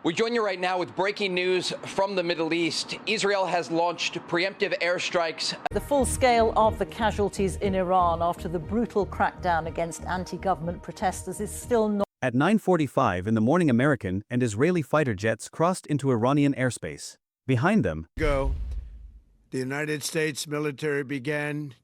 We join you right now with breaking news from the Middle East. Israel has launched preemptive airstrikes. The full scale of the casualties in Iran after the brutal crackdown against anti-government protesters is still not. At 9:45 in the morning, American and Israeli fighter jets crossed into Iranian airspace. Behind them, the United States military began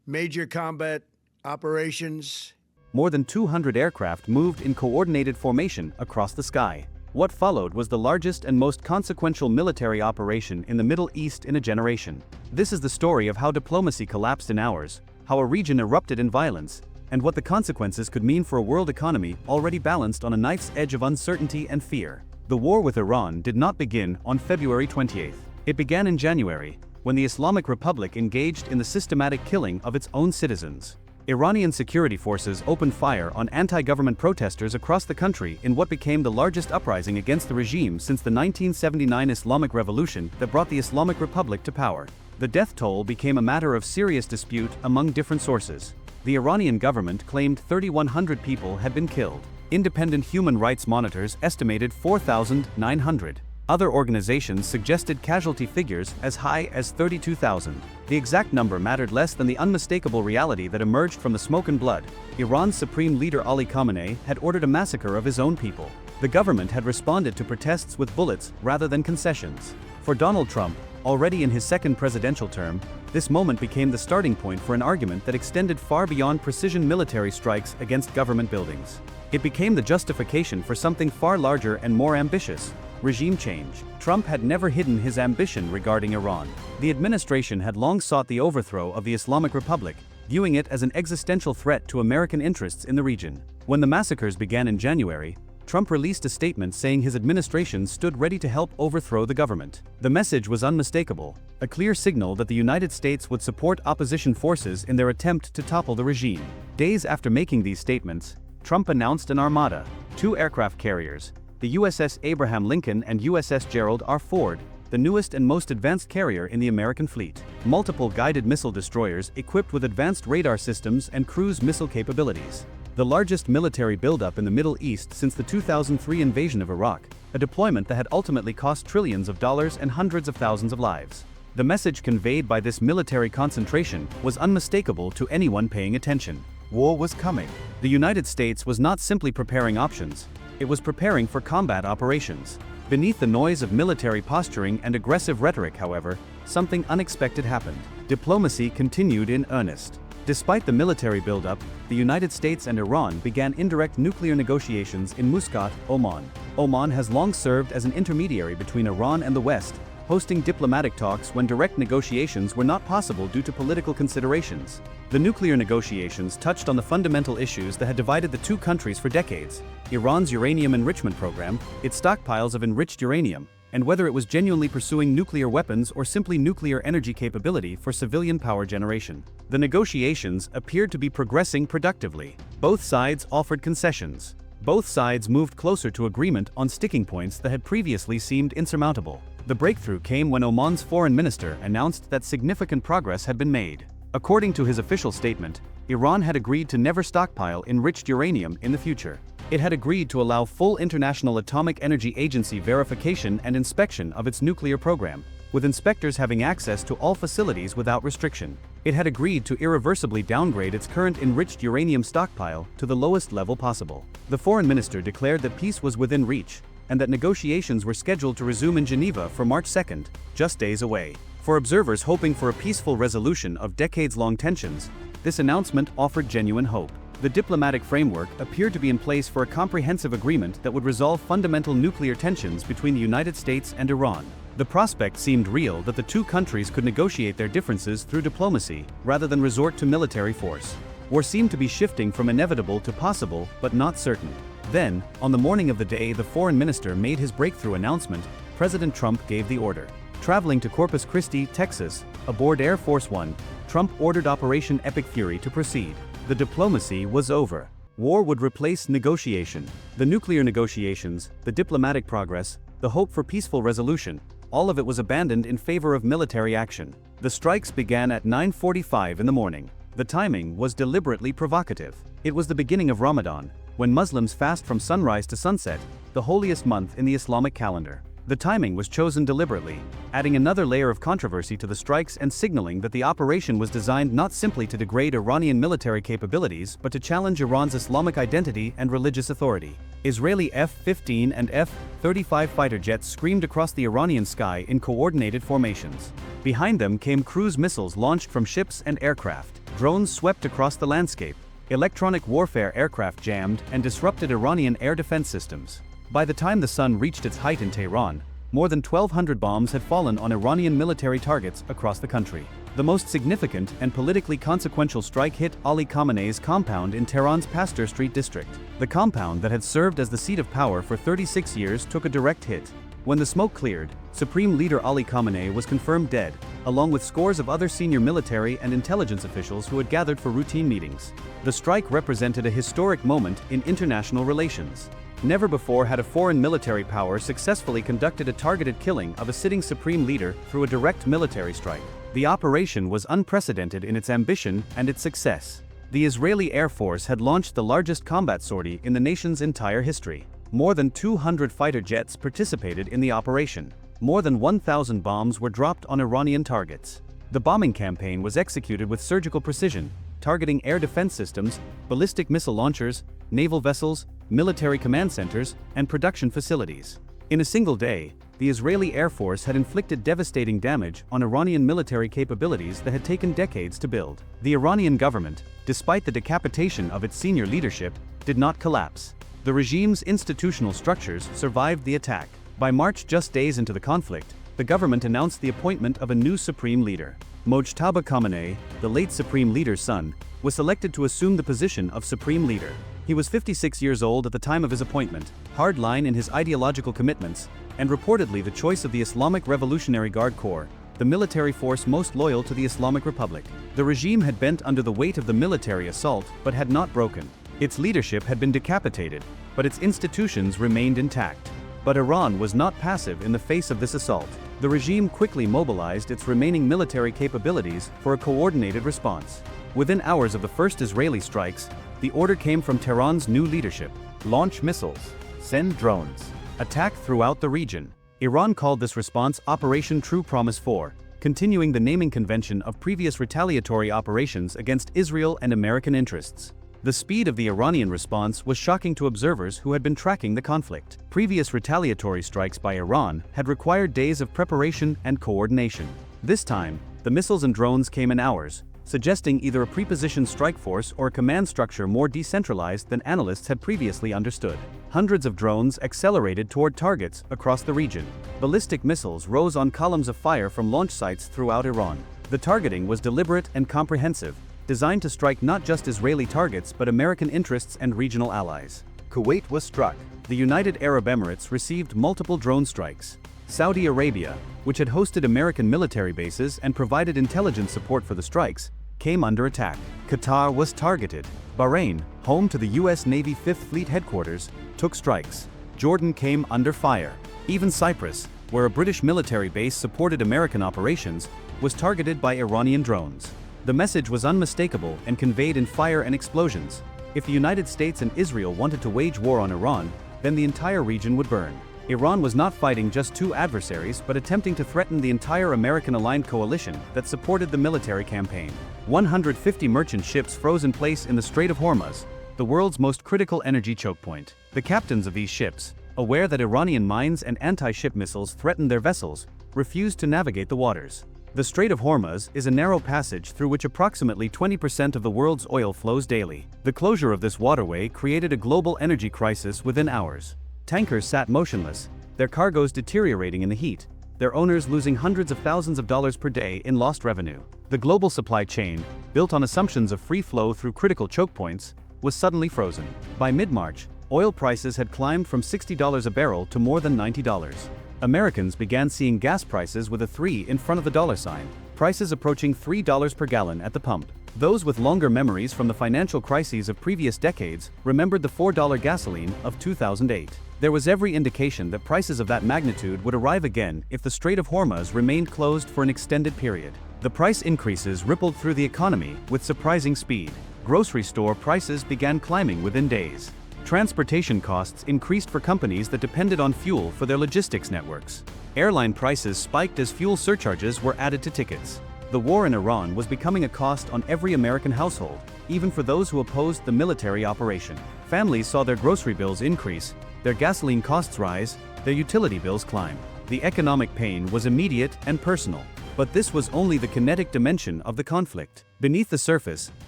major combat operations. More than 200 aircraft moved in coordinated formation across the sky. What followed was the largest and most consequential military operation in the Middle East in a generation. This is the story of how diplomacy collapsed in hours, how a region erupted in violence, and what the consequences could mean for a world economy already balanced on a knife's edge of uncertainty and fear. The war with Iran did not begin on February 28th. It began in January, when the Islamic Republic engaged in the systematic killing of its own citizens. Iranian security forces opened fire on anti-government protesters across the country in what became the largest uprising against the regime since the 1979 Islamic Revolution that brought the Islamic Republic to power. The death toll became a matter of serious dispute among different sources. The Iranian government claimed 3,100 people had been killed. Independent human rights monitors estimated 4,900. Other organizations suggested casualty figures as high as 32,000. The exact number mattered less than the unmistakable reality that emerged from the smoke and blood. Iran's supreme leader Ali Khamenei had ordered a massacre of his own people. The government had responded to protests with bullets rather than concessions. For Donald Trump, already in his second presidential term, this moment became the starting point for an argument that extended far beyond precision military strikes against government buildings. It became the justification for something far larger and more ambitious: regime change. Trump had never hidden his ambition regarding Iran. The administration had long sought the overthrow of the Islamic Republic, viewing it as an existential threat to American interests in the region. When the massacres began in January, Trump released a statement saying his administration stood ready to help overthrow the government. The message was unmistakable, a clear signal that the United States would support opposition forces in their attempt to topple the regime. Days after making these statements, Trump announced an armada, 2 aircraft carriers, the USS Abraham Lincoln and USS Gerald R. Ford, the newest and most advanced carrier in the American fleet. Multiple guided missile destroyers equipped with advanced radar systems and cruise missile capabilities. The largest military buildup in the Middle East since the 2003 invasion of Iraq, a deployment that had ultimately cost trillions of dollars and hundreds of thousands of lives. The message conveyed by this military concentration was unmistakable to anyone paying attention. War was coming. The United States was not simply preparing options. It was preparing for combat operations. Beneath the noise of military posturing and aggressive rhetoric, however, something unexpected happened. Diplomacy continued in earnest. Despite the military buildup, the United States and Iran began indirect nuclear negotiations in Muscat, Oman. Oman has long served as an intermediary between Iran and the West, hosting diplomatic talks when direct negotiations were not possible due to political considerations. The nuclear negotiations touched on the fundamental issues that had divided the two countries for decades: Iran's uranium enrichment program, its stockpiles of enriched uranium, and whether it was genuinely pursuing nuclear weapons or simply nuclear energy capability for civilian power generation. The negotiations appeared to be progressing productively. Both sides offered concessions. Both sides moved closer to agreement on sticking points that had previously seemed insurmountable. The breakthrough came when Oman's foreign minister announced that significant progress had been made. According to his official statement, Iran had agreed to never stockpile enriched uranium in the future. It had agreed to allow full International Atomic Energy Agency verification and inspection of its nuclear program, with inspectors having access to all facilities without restriction. It had agreed to irreversibly downgrade its current enriched uranium stockpile to the lowest level possible. The foreign minister declared that peace was within reach, and that negotiations were scheduled to resume in Geneva for March 2nd, just days away. For observers hoping for a peaceful resolution of decades-long tensions, this announcement offered genuine hope. The diplomatic framework appeared to be in place for a comprehensive agreement that would resolve fundamental nuclear tensions between the United States and Iran. The prospect seemed real that the two countries could negotiate their differences through diplomacy rather than resort to military force. War seemed to be shifting from inevitable to possible, but not certain. Then, on the morning of the day the foreign minister made his breakthrough announcement, President Trump gave the order. Traveling to Corpus Christi, Texas, aboard Air Force One, Trump ordered Operation Epic Fury to proceed. The diplomacy was over. War would replace negotiation. The nuclear negotiations, the diplomatic progress, the hope for peaceful resolution, all of it was abandoned in favor of military action. The strikes began at 9:45 in the morning. The timing was deliberately provocative. It was the beginning of Ramadan, when Muslims fast from sunrise to sunset, the holiest month in the Islamic calendar. The timing was chosen deliberately, adding another layer of controversy to the strikes and signaling that the operation was designed not simply to degrade Iranian military capabilities but to challenge Iran's Islamic identity and religious authority. Israeli F-15 and F-35 fighter jets screamed across the Iranian sky in coordinated formations. Behind them came cruise missiles launched from ships and aircraft. Drones swept across the landscape. Electronic warfare aircraft jammed and disrupted Iranian air defense systems. By the time the sun reached its height in Tehran, more than 1,200 bombs had fallen on Iranian military targets across the country. The most significant and politically consequential strike hit Ali Khamenei's compound in Tehran's Pasteur Street district. The compound that had served as the seat of power for 36 years took a direct hit. When the smoke cleared, Supreme Leader Ali Khamenei was confirmed dead, along with scores of other senior military and intelligence officials who had gathered for routine meetings. The strike represented a historic moment in international relations. Never before had a foreign military power successfully conducted a targeted killing of a sitting supreme leader through a direct military strike. The operation was unprecedented in its ambition and its success. The Israeli Air Force had launched the largest combat sortie in the nation's entire history. More than 200 fighter jets participated in the operation. More than 1,000 bombs were dropped on Iranian targets. The bombing campaign was executed with surgical precision, targeting air defense systems, ballistic missile launchers, naval vessels, military command centers, and production facilities. In a single day, the Israeli Air Force had inflicted devastating damage on Iranian military capabilities that had taken decades to build. The Iranian government, despite the decapitation of its senior leadership, did not collapse. The regime's institutional structures survived the attack. By March, just days into the conflict, the government announced the appointment of a new supreme leader. Mojtaba Khamenei, the late supreme leader's son, was selected to assume the position of supreme leader. He was 56 years old at the time of his appointment, hardline in his ideological commitments, and reportedly the choice of the Islamic Revolutionary Guard Corps, the military force most loyal to the Islamic Republic. The regime had bent under the weight of the military assault but had not broken. Its leadership had been decapitated, but its institutions remained intact. But Iran was not passive in the face of this assault. The regime quickly mobilized its remaining military capabilities for a coordinated response. Within hours of the first Israeli strikes, the order came from Tehran's new leadership: launch missiles, send drones, attack throughout the region. Iran called this response Operation True Promise 4, continuing the naming convention of previous retaliatory operations against Israel and American interests. The speed of the Iranian response was shocking to observers who had been tracking the conflict. Previous retaliatory strikes by Iran had required days of preparation and coordination. This time, the missiles and drones came in hours, suggesting either a prepositioned strike force or a command structure more decentralized than analysts had previously understood. Hundreds of drones accelerated toward targets across the region. Ballistic missiles rose on columns of fire from launch sites throughout Iran. The targeting was deliberate and comprehensive, designed to strike not just Israeli targets but American interests and regional allies. Kuwait was struck. The United Arab Emirates received multiple drone strikes. Saudi Arabia, which had hosted American military bases and provided intelligence support for the strikes, came under attack. Qatar was targeted. Bahrain, home to the U.S. Navy 5th Fleet headquarters, took strikes. Jordan came under fire. Even Cyprus, where a British military base supported American operations, was targeted by Iranian drones. The message was unmistakable and conveyed in fire and explosions. If the United States and Israel wanted to wage war on Iran, then the entire region would burn. Iran was not fighting just two adversaries but attempting to threaten the entire American-aligned coalition that supported the military campaign. 150 merchant ships froze in place in the Strait of Hormuz, the world's most critical energy choke point. The captains of these ships, aware that Iranian mines and anti-ship missiles threatened their vessels, refused to navigate the waters. The Strait of Hormuz is a narrow passage through which approximately 20% of the world's oil flows daily. The closure of this waterway created a global energy crisis within hours. Tankers sat motionless, their cargoes deteriorating in the heat, their owners losing hundreds of thousands of dollars per day in lost revenue. The global supply chain, built on assumptions of free flow through critical choke points, was suddenly frozen. By mid-March, oil prices had climbed from $60 a barrel to more than $90. Americans began seeing gas prices with a 3 in front of the dollar sign, prices approaching $3 per gallon at the pump. Those with longer memories from the financial crises of previous decades remembered the $4 gasoline of 2008. There was every indication that prices of that magnitude would arrive again if the Strait of Hormuz remained closed for an extended period. The price increases rippled through the economy with surprising speed. Grocery store prices began climbing within days. Transportation costs increased for companies that depended on fuel for their logistics networks. Airline prices spiked as fuel surcharges were added to tickets. The war in Iran was becoming a cost on every American household, even for those who opposed the military operation. Families saw their grocery bills increase, their gasoline costs rise, their utility bills climb. The economic pain was immediate and personal. But this was only the kinetic dimension of the conflict. Beneath the surface,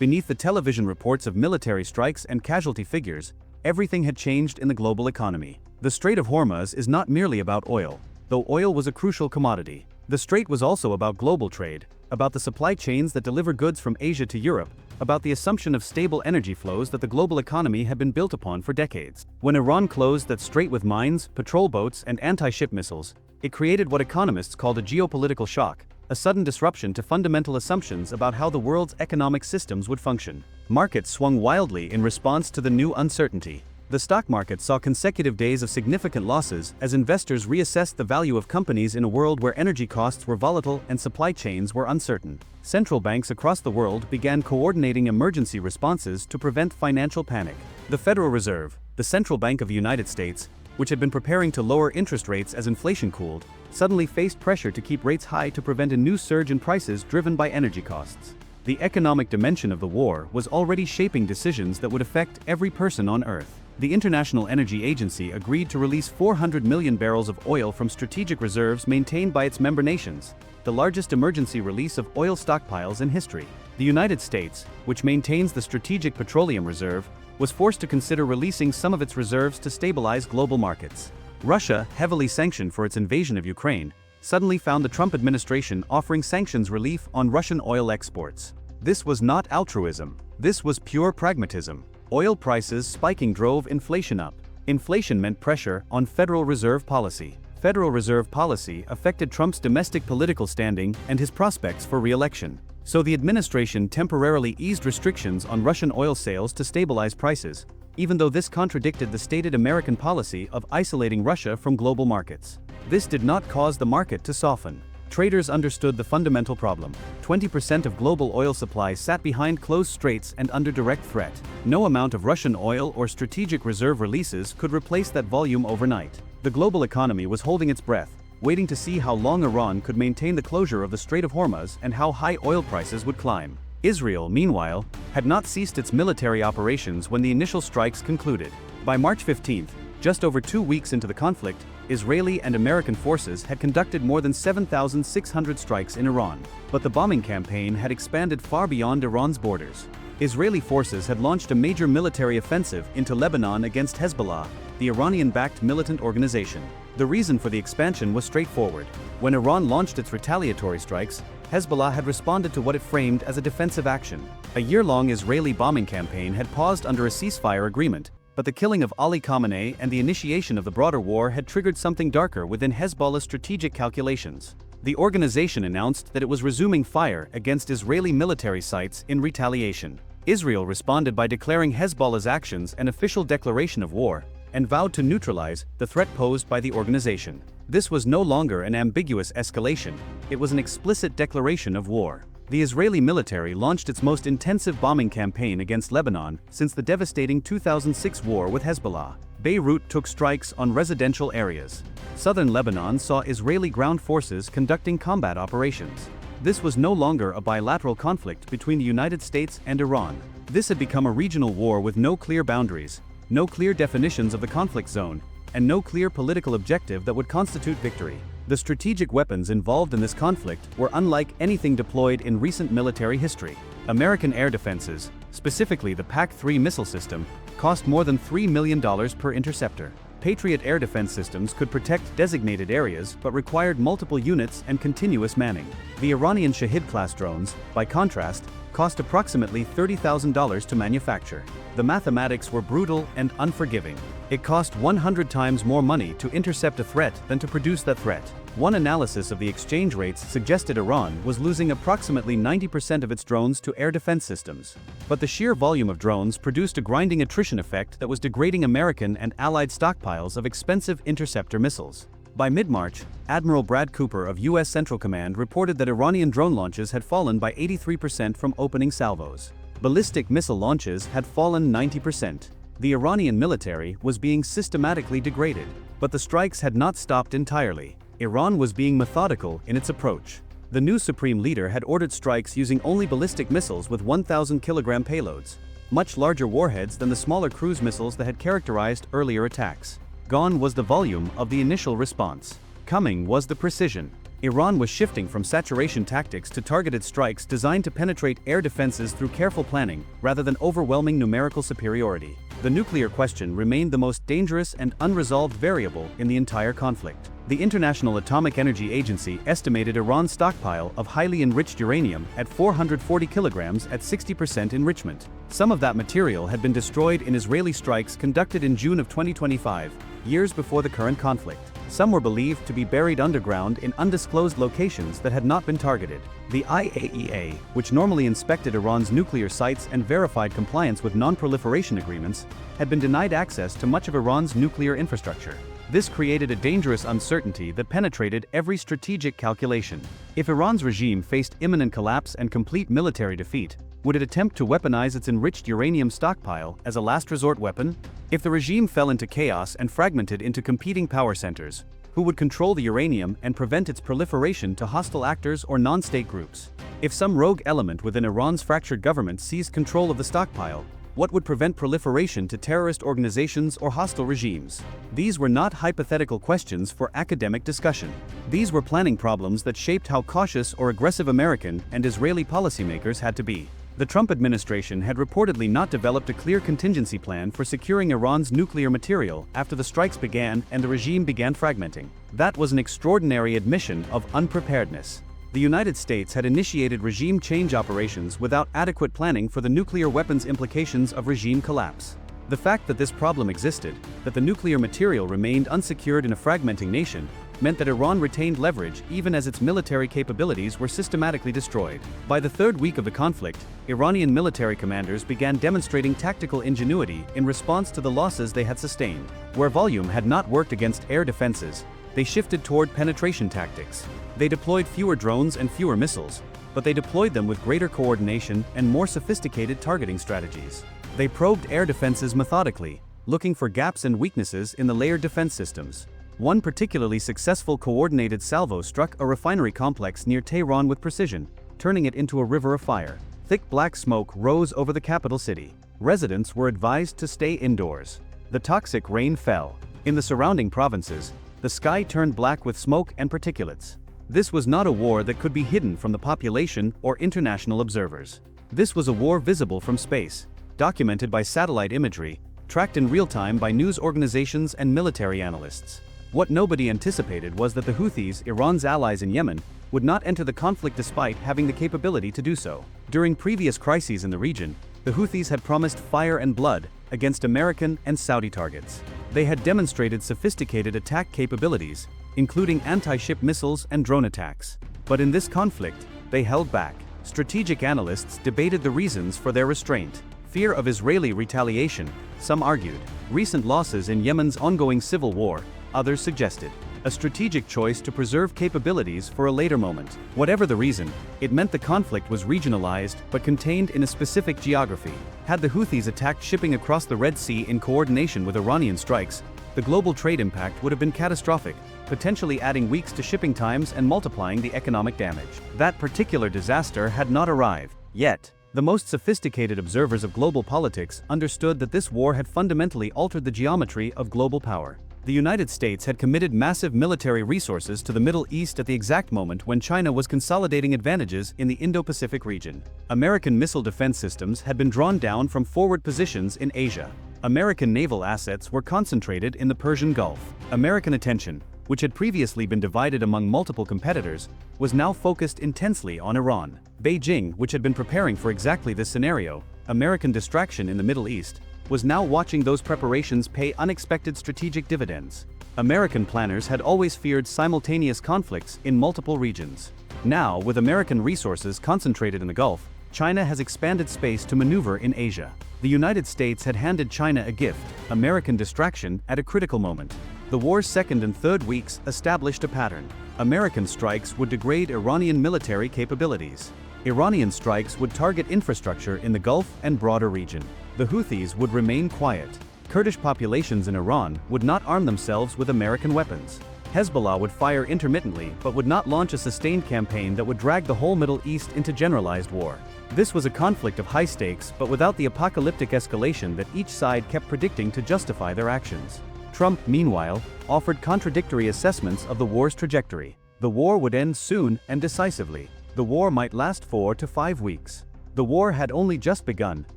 beneath the television reports of military strikes and casualty figures, everything had changed in the global economy. The Strait of Hormuz is not merely about oil, though oil was a crucial commodity. The strait was also about global trade, about the supply chains that deliver goods from Asia to Europe, about the assumption of stable energy flows that the global economy had been built upon for decades. When Iran closed that strait with mines, patrol boats, and anti-ship missiles, it created what economists called a geopolitical shock, a sudden disruption to fundamental assumptions about how the world's economic systems would function. Markets swung wildly in response to the new uncertainty. The stock market saw consecutive days of significant losses as investors reassessed the value of companies in a world where energy costs were volatile and supply chains were uncertain. Central banks across the world began coordinating emergency responses to prevent financial panic. The Federal Reserve, the central bank of the United States, which had been preparing to lower interest rates as inflation cooled, suddenly faced pressure to keep rates high to prevent a new surge in prices driven by energy costs. The economic dimension of the war was already shaping decisions that would affect every person on Earth. The International Energy Agency agreed to release 400 million barrels of oil from strategic reserves maintained by its member nations, the largest emergency release of oil stockpiles in history. The United States, which maintains the Strategic Petroleum Reserve, was forced to consider releasing some of its reserves to stabilize global markets. Russia, heavily sanctioned for its invasion of Ukraine, suddenly found the Trump administration offering sanctions relief on Russian oil exports. This was not altruism. This was pure pragmatism. Oil prices spiking drove inflation up. Inflation meant pressure on Federal Reserve policy. Federal Reserve policy affected Trump's domestic political standing and his prospects for re-election. So the administration temporarily eased restrictions on Russian oil sales to stabilize prices, even though this contradicted the stated American policy of isolating Russia from global markets. This did not cause the market to soften. Traders understood the fundamental problem. 20% of global oil supply sat behind closed straits and under direct threat. No amount of Russian oil or strategic reserve releases could replace that volume overnight. The global economy was holding its breath, waiting to see how long Iran could maintain the closure of the Strait of Hormuz and how high oil prices would climb. Israel, meanwhile, had not ceased its military operations when the initial strikes concluded. By March 15, just over 2 weeks into the conflict, Israeli and American forces had conducted more than 7,600 strikes in Iran. But the bombing campaign had expanded far beyond Iran's borders. Israeli forces had launched a major military offensive into Lebanon against Hezbollah, the Iranian-backed militant organization. The reason for the expansion was straightforward. When Iran launched its retaliatory strikes, Hezbollah had responded to what it framed as a defensive action. A year-long Israeli bombing campaign had paused under a ceasefire agreement, but the killing of Ali Khamenei and the initiation of the broader war had triggered something darker within Hezbollah's strategic calculations. The organization announced that it was resuming fire against Israeli military sites in retaliation. Israel responded by declaring Hezbollah's actions an official declaration of war, and vowed to neutralize the threat posed by the organization. This was no longer an ambiguous escalation, it was an explicit declaration of war. The Israeli military launched its most intensive bombing campaign against Lebanon since the devastating 2006 war with Hezbollah. Beirut took strikes on residential areas. Southern Lebanon saw Israeli ground forces conducting combat operations. This was no longer a bilateral conflict between the United States and Iran. This had become a regional war with no clear boundaries, no clear definitions of the conflict zone, and no clear political objective that would constitute victory. The strategic weapons involved in this conflict were unlike anything deployed in recent military history. American air defenses, specifically the PAC-3 missile system, cost more than $3 million per interceptor. Patriot air defense systems could protect designated areas but required multiple units and continuous manning. The Iranian Shahid-class drones, by contrast, cost approximately $30,000 to manufacture. The mathematics were brutal and unforgiving. It cost 100 times more money to intercept a threat than to produce that threat. One analysis of the exchange rates suggested Iran was losing approximately 90% of its drones to air defense systems. But the sheer volume of drones produced a grinding attrition effect that was degrading American and Allied stockpiles of expensive interceptor missiles. By mid-March, Admiral Brad Cooper of U.S. Central Command reported that Iranian drone launches had fallen by 83% from opening salvos. Ballistic missile launches had fallen 90%. The Iranian military was being systematically degraded. But the strikes had not stopped entirely. Iran was being methodical in its approach. The new supreme leader had ordered strikes using only ballistic missiles with 1,000-kilogram payloads, much larger warheads than the smaller cruise missiles that had characterized earlier attacks. Gone was the volume of the initial response. Coming was the precision. Iran was shifting from saturation tactics to targeted strikes designed to penetrate air defenses through careful planning rather than overwhelming numerical superiority. The nuclear question remained the most dangerous and unresolved variable in the entire conflict. The International Atomic Energy Agency estimated Iran's stockpile of highly enriched uranium at 440 kilograms at 60% enrichment. Some of that material had been destroyed in Israeli strikes conducted in June of 2025, years before the current conflict. Some were believed to be buried underground in undisclosed locations that had not been targeted. The IAEA, which normally inspected Iran's nuclear sites and verified compliance with non-proliferation agreements, had been denied access to much of Iran's nuclear infrastructure. This created a dangerous uncertainty that penetrated every strategic calculation. If Iran's regime faced imminent collapse and complete military defeat, would it attempt to weaponize its enriched uranium stockpile as a last resort weapon? If the regime fell into chaos and fragmented into competing power centers, who would control the uranium and prevent its proliferation to hostile actors or non-state groups? If some rogue element within Iran's fractured government seized control of the stockpile, what would prevent proliferation to terrorist organizations or hostile regimes? These were not hypothetical questions for academic discussion. These were planning problems that shaped how cautious or aggressive American and Israeli policymakers had to be. The Trump administration had reportedly not developed a clear contingency plan for securing Iran's nuclear material after the strikes began and the regime began fragmenting. That was an extraordinary admission of unpreparedness. The United States had initiated regime change operations without adequate planning for the nuclear weapons implications of regime collapse. The fact that this problem existed, that the nuclear material remained unsecured in a fragmenting nation, meant that Iran retained leverage even as its military capabilities were systematically destroyed. By the third week of the conflict, Iranian military commanders began demonstrating tactical ingenuity in response to the losses they had sustained. Where volume had not worked against air defenses, they shifted toward penetration tactics. They deployed fewer drones and fewer missiles, but they deployed them with greater coordination and more sophisticated targeting strategies. They probed air defenses methodically, looking for gaps and weaknesses in the layered defense systems. One particularly successful coordinated salvo struck a refinery complex near Tehran with precision, turning it into a river of fire. Thick black smoke rose over the capital city. Residents were advised to stay indoors. The toxic rain fell. In the surrounding provinces, the sky turned black with smoke and particulates. This was not a war that could be hidden from the population or international observers. This was a war visible from space, documented by satellite imagery, tracked in real time by news organizations and military analysts. What nobody anticipated was that the Houthis, Iran's allies in Yemen, would not enter the conflict despite having the capability to do so. During previous crises in the region, the Houthis had promised fire and blood against American and Saudi targets. They had demonstrated sophisticated attack capabilities, including anti-ship missiles and drone attacks. But in this conflict, they held back. Strategic analysts debated the reasons for their restraint. Fear of Israeli retaliation, some argued. Recent losses in Yemen's ongoing civil war, others suggested. A strategic choice to preserve capabilities for a later moment. Whatever the reason, it meant the conflict was regionalized but contained in a specific geography. Had the Houthis attacked shipping across the Red Sea in coordination with Iranian strikes, the global trade impact would have been catastrophic, potentially adding weeks to shipping times and multiplying the economic damage. That particular disaster had not arrived yet. The most sophisticated observers of global politics understood that this war had fundamentally altered the geometry of global power. The United States had committed massive military resources to the Middle East at the exact moment when China was consolidating advantages in the Indo-Pacific region. American missile defense systems had been drawn down from forward positions in Asia. American naval assets were concentrated in the Persian Gulf. American attention, which had previously been divided among multiple competitors, was now focused intensely on Iran. Beijing, which had been preparing for exactly this scenario, American distraction in the Middle East, was now watching those preparations pay unexpected strategic dividends. American planners had always feared simultaneous conflicts in multiple regions. Now, with American resources concentrated in the Gulf, China has expanded space to maneuver in Asia. The United States had handed China a gift, American distraction, at a critical moment. The war's second and third weeks established a pattern. American strikes would degrade Iranian military capabilities. Iranian strikes would target infrastructure in the Gulf and broader region. The Houthis would remain quiet. Kurdish populations in Iran would not arm themselves with American weapons. Hezbollah would fire intermittently but would not launch a sustained campaign that would drag the whole Middle East into generalized war. This was a conflict of high stakes but without the apocalyptic escalation that each side kept predicting to justify their actions. Trump, meanwhile, offered contradictory assessments of the war's trajectory. The war would end soon and decisively. The war might last 4 to 5 weeks. The war had only just begun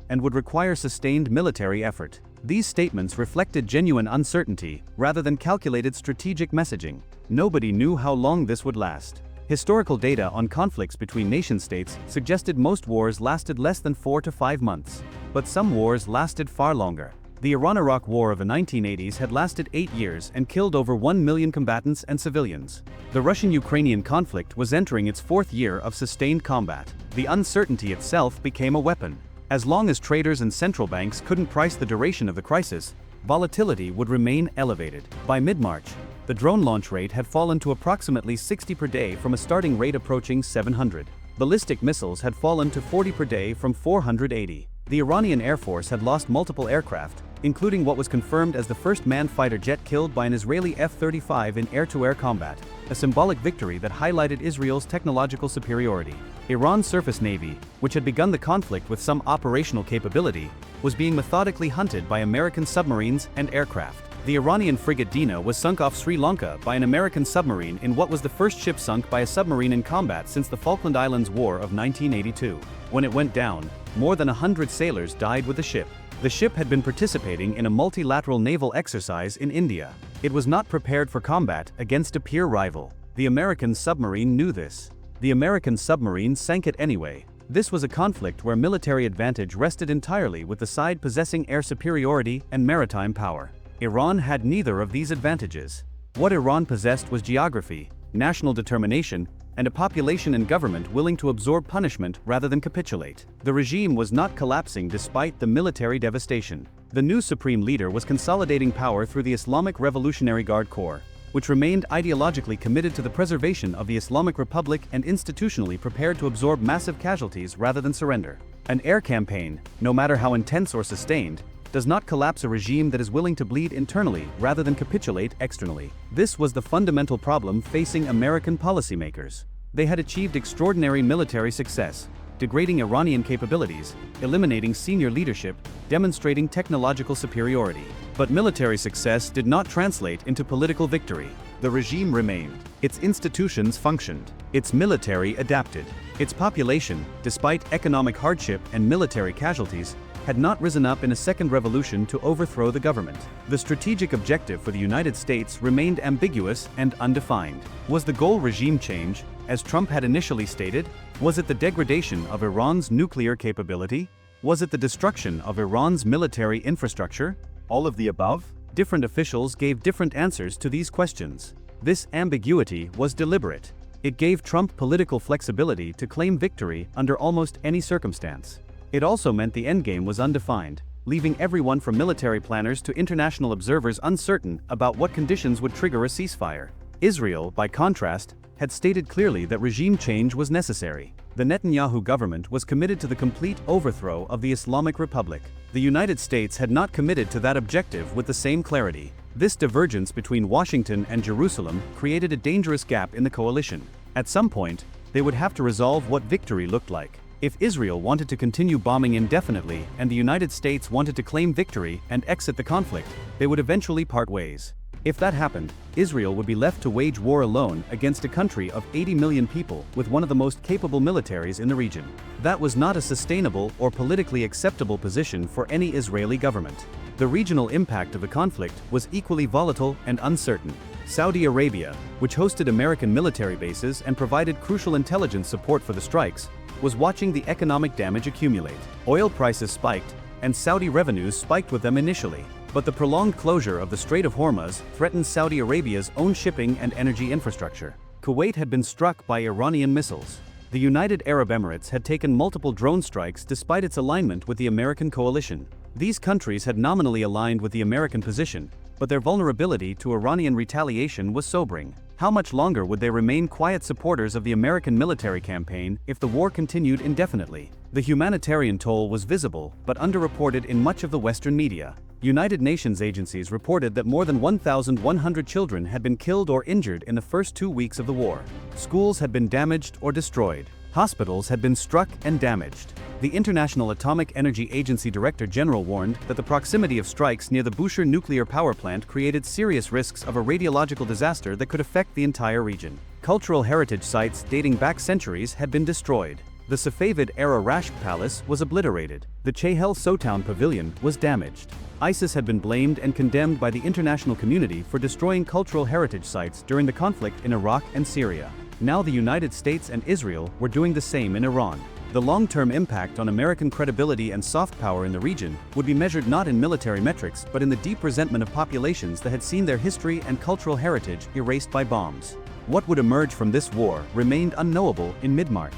and would require sustained military effort. These statements reflected genuine uncertainty rather than calculated strategic messaging. Nobody knew how long this would last. Historical data on conflicts between nation-states suggested most wars lasted less than 4 to 5 months. But some wars lasted far longer. The Iran-Iraq War of the 1980s had lasted 8 years and killed over 1 million combatants and civilians. The Russian-Ukrainian conflict was entering its 4th year of sustained combat. The uncertainty itself became a weapon. As long as traders and central banks couldn't price the duration of the crisis, volatility would remain elevated. By mid-March, the drone launch rate had fallen to approximately 60 per day from a starting rate approaching 700. Ballistic missiles had fallen to 40 per day from 480. The Iranian Air Force had lost multiple aircraft, including what was confirmed as the first manned fighter jet killed by an Israeli F-35 in air-to-air combat, a symbolic victory that highlighted Israel's technological superiority. Iran's surface navy, which had begun the conflict with some operational capability, was being methodically hunted by American submarines and aircraft. The Iranian frigate Dina was sunk off Sri Lanka by an American submarine in what was the first ship sunk by a submarine in combat since the Falkland Islands War of 1982. When it went down, more than 100 sailors died with the ship. The ship had been participating in a multilateral naval exercise in India. It was not prepared for combat against a peer rival. The American submarine knew this. The American submarine sank it anyway. This was a conflict where military advantage rested entirely with the side possessing air superiority and maritime power. Iran had neither of these advantages. What Iran possessed was geography, national determination, and a population and government willing to absorb punishment rather than capitulate. The regime was not collapsing despite the military devastation. The new supreme leader was consolidating power through the Islamic Revolutionary Guard Corps, which remained ideologically committed to the preservation of the Islamic Republic and institutionally prepared to absorb massive casualties rather than surrender. An air campaign, no matter how intense or sustained, does not collapse a regime that is willing to bleed internally rather than capitulate externally. This was the fundamental problem facing American policymakers. They had achieved extraordinary military success, degrading Iranian capabilities, eliminating senior leadership, demonstrating technological superiority. But military success did not translate into political victory. The regime remained. Its institutions functioned. Its military adapted. Its population, despite economic hardship and military casualties, had not risen up in a second revolution to overthrow the government. The strategic objective for the United States remained ambiguous and undefined. Was the goal regime change, as Trump had initially stated? Was it the degradation of Iran's nuclear capability? Was it the destruction of Iran's military infrastructure? All of the above? Different officials gave different answers to these questions. This ambiguity was deliberate. It gave Trump political flexibility to claim victory under almost any circumstance. It also meant the endgame was undefined, leaving everyone from military planners to international observers uncertain about what conditions would trigger a ceasefire. Israel, by contrast, had stated clearly that regime change was necessary. The Netanyahu government was committed to the complete overthrow of the Islamic Republic. The United States had not committed to that objective with the same clarity. This divergence between Washington and Jerusalem created a dangerous gap in the coalition. At some point, they would have to resolve what victory looked like. If Israel wanted to continue bombing indefinitely and the United States wanted to claim victory and exit the conflict, they would eventually part ways. If that happened, Israel would be left to wage war alone against a country of 80 million people with one of the most capable militaries in the region. That was not a sustainable or politically acceptable position for any Israeli government. The regional impact of the conflict was equally volatile and uncertain. Saudi Arabia, which hosted American military bases and provided crucial intelligence support for the strikes, was watching the economic damage accumulate. Oil prices spiked, and Saudi revenues spiked with them initially. But the prolonged closure of the Strait of Hormuz threatened Saudi Arabia's own shipping and energy infrastructure. Kuwait had been struck by Iranian missiles. The United Arab Emirates had taken multiple drone strikes despite its alignment with the American coalition. These countries had nominally aligned with the American position, but their vulnerability to Iranian retaliation was sobering. How much longer would they remain quiet supporters of the American military campaign if the war continued indefinitely? The humanitarian toll was visible but underreported in much of the Western media. United Nations agencies reported that more than 1,100 children had been killed or injured in the first 2 weeks of the war. Schools had been damaged or destroyed. Hospitals had been struck and damaged. The International Atomic Energy Agency Director General warned that the proximity of strikes near the Bushehr nuclear power plant created serious risks of a radiological disaster that could affect the entire region. Cultural heritage sites dating back centuries had been destroyed. The Safavid-era Rashk Palace was obliterated. The Chehel Sotown Pavilion was damaged. ISIS had been blamed and condemned by the international community for destroying cultural heritage sites during the conflict in Iraq and Syria. Now the United States and Israel were doing the same in Iran. The long-term impact on American credibility and soft power in the region would be measured not in military metrics but in the deep resentment of populations that had seen their history and cultural heritage erased by bombs. What would emerge from this war remained unknowable in mid-March.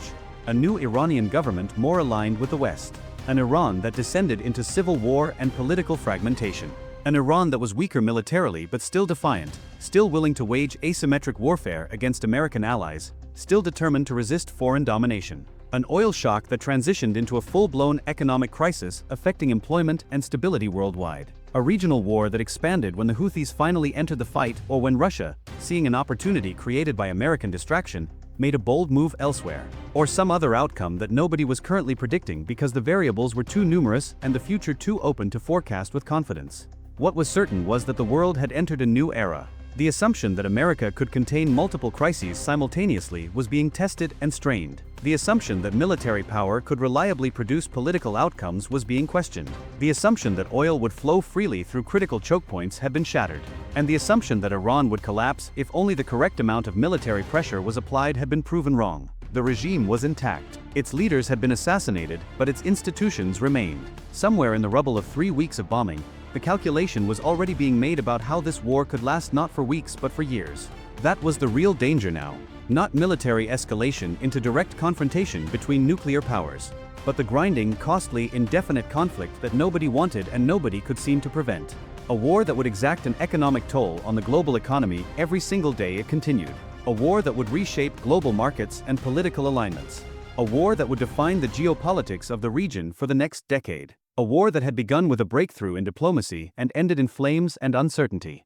A new Iranian government more aligned with the West. An Iran that descended into civil war and political fragmentation. An Iran that was weaker militarily but still defiant, still willing to wage asymmetric warfare against American allies, still determined to resist foreign domination. An oil shock that transitioned into a full-blown economic crisis affecting employment and stability worldwide. A regional war that expanded when the Houthis finally entered the fight or when Russia, seeing an opportunity created by American distraction, made a bold move elsewhere. Or some other outcome that nobody was currently predicting because the variables were too numerous and the future too open to forecast with confidence. What was certain was that the world had entered a new era. The assumption that America could contain multiple crises simultaneously was being tested and strained. The assumption that military power could reliably produce political outcomes was being questioned. The assumption that oil would flow freely through critical choke points had been shattered. And the assumption that Iran would collapse if only the correct amount of military pressure was applied had been proven wrong. The regime was intact. Its leaders had been assassinated, but its institutions remained. Somewhere in the rubble of 3 weeks of bombing, the calculation was already being made about how this war could last not for weeks but for years. That was the real danger now. Not military escalation into direct confrontation between nuclear powers, but the grinding, costly, indefinite conflict that nobody wanted and nobody could seem to prevent. A war that would exact an economic toll on the global economy every single day it continued. A war that would reshape global markets and political alignments. A war that would define the geopolitics of the region for the next decade. A war that had begun with a breakthrough in diplomacy and ended in flames and uncertainty.